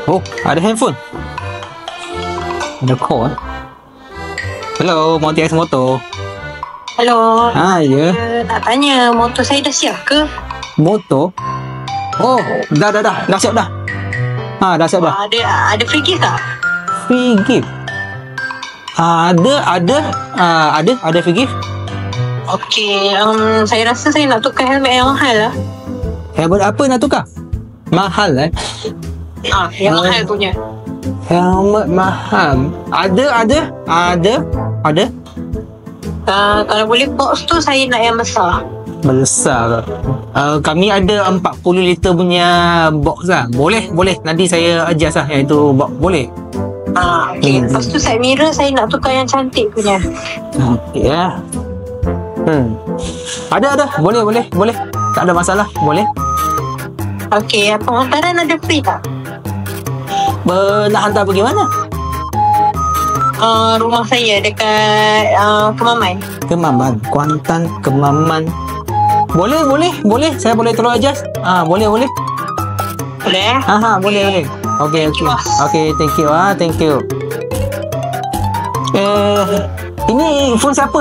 Oh, ada handphone. Ada call. Hello, Monty X Motor. Hello. Ya. Nak tanya, motor saya dah siap ke? Motor? Oh, dah siap dah. Dah siap dah. Ada free gift tak? Free gift? Ada free gift. Okey, saya rasa saya nak tukar helmet yang mahal lah. Helmet apa nak tukar? Mahal Yang mahal punya. Helmet mahal. Ada. Kalau boleh box tu saya nak yang besar. Besar. Kami ada 40 liter punya box lah. Boleh. Nanti saya adjust lah yang itu box. Boleh. Okay. Lepas tu side mirror saya nak tukar yang cantik punya. Okey ya. Ada. Boleh. Tak ada masalah. Boleh. Okey, penghantaran ada free tak? Nak hantar pergi mana? Rumah saya dekat Kemaman. Kemaman. Kuantan Kemaman. Boleh. Saya boleh tolong adjust. Boleh. Boleh? Boleh. Okey. Okey, thank you. Ini phone siapa